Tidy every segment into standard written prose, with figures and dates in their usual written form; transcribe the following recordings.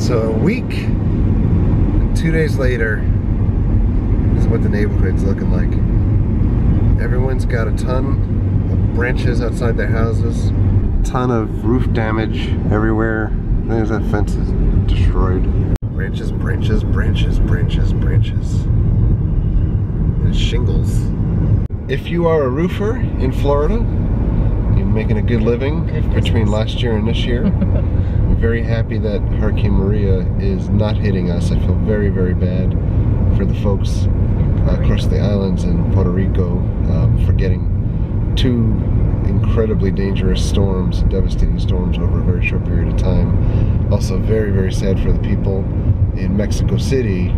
So a week and 2 days later is what the neighborhood's looking like. Everyone's got a ton of branches outside their houses, ton of roof damage everywhere. There's that fence is destroyed. Branches, branches, branches, branches, branches. And shingles. If you are a roofer in Florida, you're making a good living between last year and this year. I'm very happy that Hurricane Maria is not hitting us. I feel very, very bad for the folks across the islands in Puerto Rico for getting two incredibly dangerous storms, devastating storms over a very short period of time. Also very, very sad for the people in Mexico City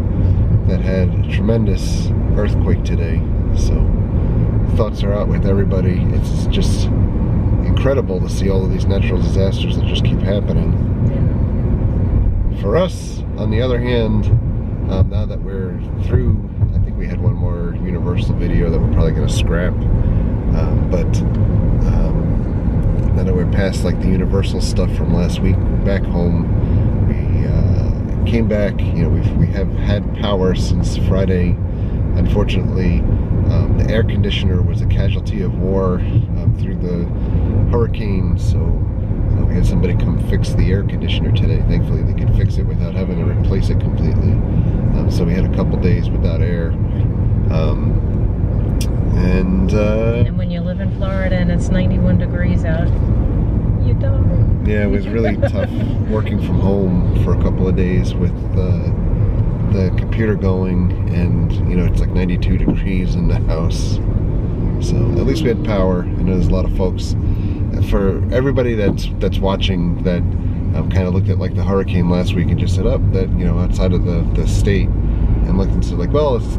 that had a tremendous earthquake today. So thoughts are out with everybody. It's just incredible to see all of these natural disasters that just keep happening. For us, on the other hand, now that we're through, I think we had one more Universal video that we're probably going to scrap, but now that we're past like the Universal stuff from last week, back home, we came back. You know, we have had power since Friday. Unfortunately, the air conditioner was a casualty of war through the hurricane, so we had somebody come fix the air conditioner today. Thankfully they could fix it without having to replace it completely. So we had a couple days without air. And when you live in Florida and it's 91 degrees out, you don't. Yeah, it was really tough working from home for a couple of days with the computer going, and you know, it's like 92 degrees in the house. So at least we had power. I know there's a lot of folks. For everybody that's watching that kind of looked at like the hurricane last week and just said, up that, you know, outside of the state, and looked and said like, well, it's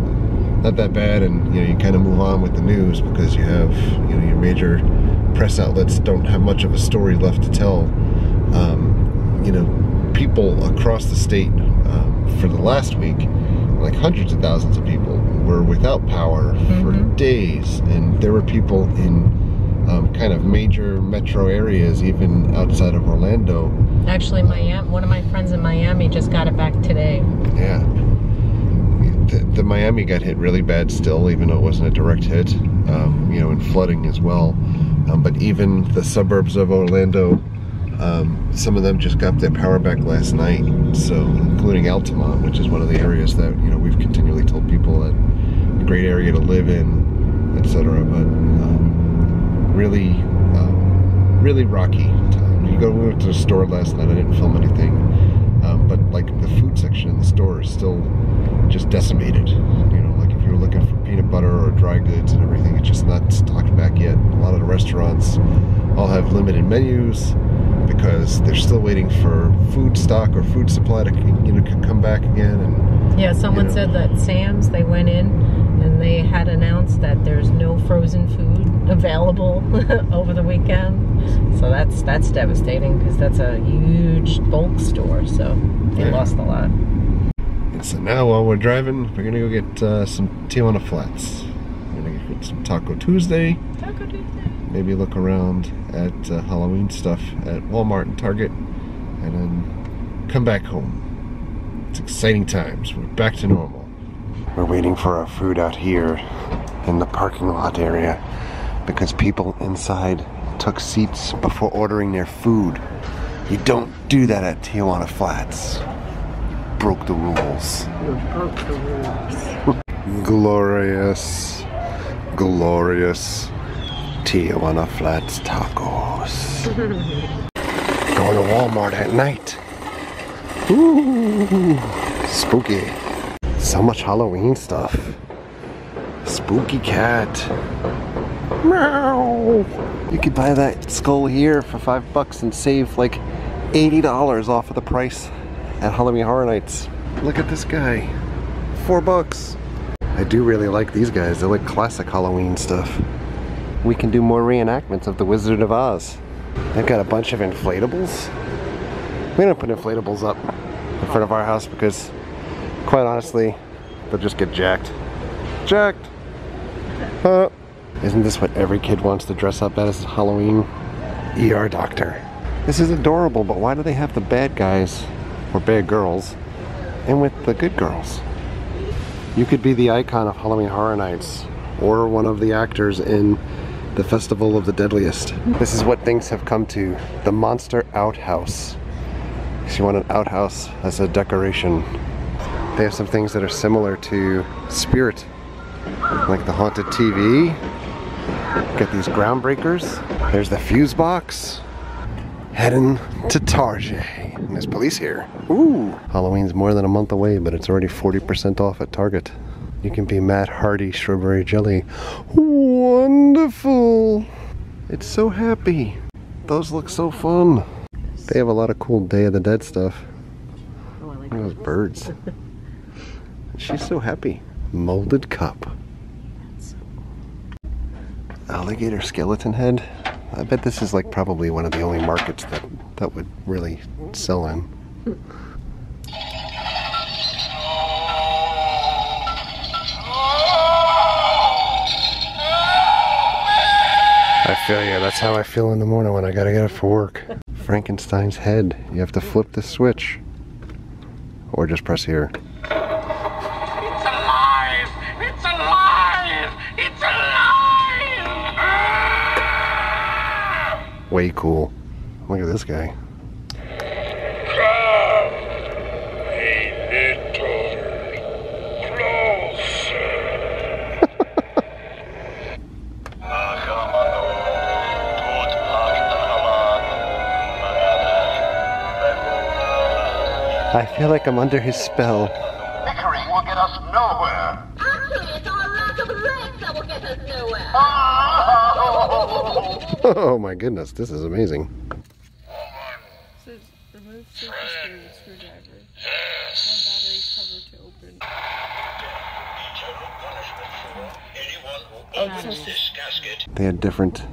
not that bad, and you know, you kind of move on with the news because you have, you know, your major press outlets don't have much of a story left to tell. You know, people across the state for the last week, like hundreds of thousands of people were without power for days, and there were people in kind of major metro areas, even outside of Orlando. Actually, Miami, one of my friends in Miami just got it back today. Yeah. The Miami got hit really bad still, even though it wasn't a direct hit, you know, and flooding as well. But even the suburbs of Orlando, some of them just got their power back last night. So, including Altamont, which is one of the areas that, you know, we've continually told people that a great area to live in, etc. But really, really rocky time. We went to the store last night. I didn't film anything, but like the food section in the store is still just decimated. You know, like if you're looking for peanut butter or dry goods and everything, it's just not stocked back yet. A lot of the restaurants all have limited menus because they're still waiting for food stock or food supply to, you know, come back again. And yeah, someone, you know, said that Sam's, they went in and they had announced that there's no frozen food available over the weekend. So that's devastating because that's a huge bulk store. So they lost a lot. And so now while we're driving, we're gonna go get some Tijuana Flats. We're gonna get some Taco Tuesday. Taco Tuesday. Maybe look around at Halloween stuff at Walmart and Target, and then come back home. It's exciting times. We're back to normal. We're waiting for our food out here in the parking lot area because people inside took seats before ordering their food. You don't do that at Tijuana Flats. You broke the rules. You broke the rules. Glorious, glorious Tijuana Flats tacos. Going to Walmart at night. Ooh, spooky. So much Halloween stuff. Spooky cat. Meow. You could buy that skull here for $5 and save like $80 off of the price at Halloween Horror Nights. Look at this guy. $4. I do really like these guys. They're like classic Halloween stuff. We can do more reenactments of the Wizard of Oz. They've got a bunch of inflatables. We don't put inflatables up in front of our house because, quite honestly, they'll just get jacked. Jacked! Isn't this what every kid wants to dress up as Halloween? ER doctor. This is adorable, but why do they have the bad guys or bad girls, and with the good girls. You could be the icon of Halloween Horror Nights, or one of the actors in the Festival of the Deadliest. This is what things have come to. The Monster Outhouse. If you want an outhouse as a decoration. They have some things that are similar to Spirit, like the haunted TV. Got these groundbreakers. There's the fuse box. Heading to Target. And there's police here. Ooh! Halloween's more than a month away, but it's already 40% off at Target. You can be Matt Hardy strawberry jelly. Wonderful! It's so happy. Those look so fun. They have a lot of cool Day of the Dead stuff. Oh, I like Look at those birds. She's so happy. Molded cup. Alligator skeleton head. I bet this is like probably one of the only markets that would really sell in. I feel you. That's how I feel in the morning when I gotta get up for work. Frankenstein's head. You have to flip the switch. Or just press here. It's alive! It's alive! It's alive! Ah! Way cool. Look at this guy. I feel like I'm under his spell. Bickering will get us nowhere. Actually, it's our lack of legs that will get us nowhere. Oh my goodness, this is amazing. Says remove surface screw with screwdriver. Add battery cover to open. Oh, it's supposed to... They had different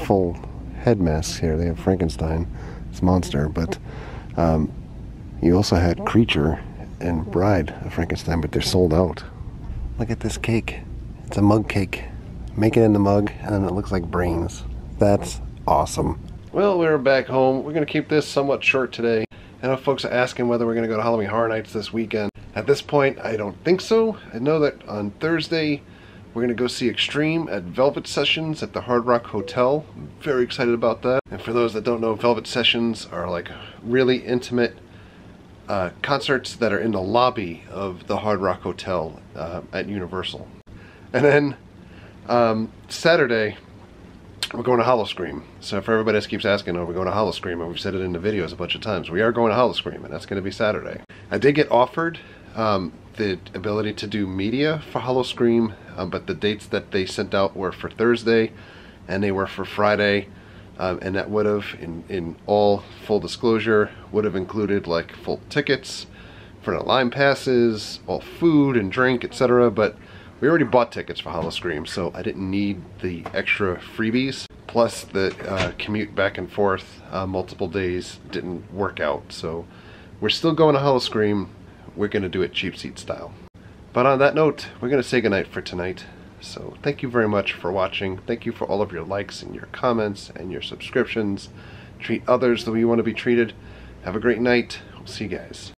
full head masks here. They have Frankenstein, it's Monster, but you also had Creature and Bride of Frankenstein, but they're sold out. Look at this cake. It's a mug cake. Make it in the mug, and then it looks like brains. That's awesome. Well, we're back home. We're going to keep this somewhat short today. I know folks are asking whether we're going to go to Halloween Horror Nights this weekend. At this point, I don't think so. I know that on Thursday, we're going to go see Extreme at Velvet Sessions at the Hard Rock Hotel. I'm very excited about that. And for those that don't know, Velvet Sessions are like really intimate concerts that are in the lobby of the Hard Rock Hotel at Universal. And then Saturday, we're going to Howl-O-Scream. So for everybody that keeps asking, oh, we're going to Howl-O-Scream, and we've said it in the videos a bunch of times, we are going to Howl-O-Scream, and that's going to be Saturday. I did get offered the ability to do media for Howl-O-Scream, but the dates that they sent out were for Thursday, and they were for Friday. And that would have, in all full disclosure, would have included like full tickets, front of line passes, all food and drink, etc. But we already bought tickets for Howl-O-Scream, so I didn't need the extra freebies. Plus the commute back and forth multiple days didn't work out. So we're still going to Howl-O-Scream. We're going to do it cheap seat style. But on that note, we're going to say goodnight for tonight. So thank you very much for watching. Thank you for all of your likes and your comments and your subscriptions. Treat others the way you want to be treated. Have a great night. We'll see you guys.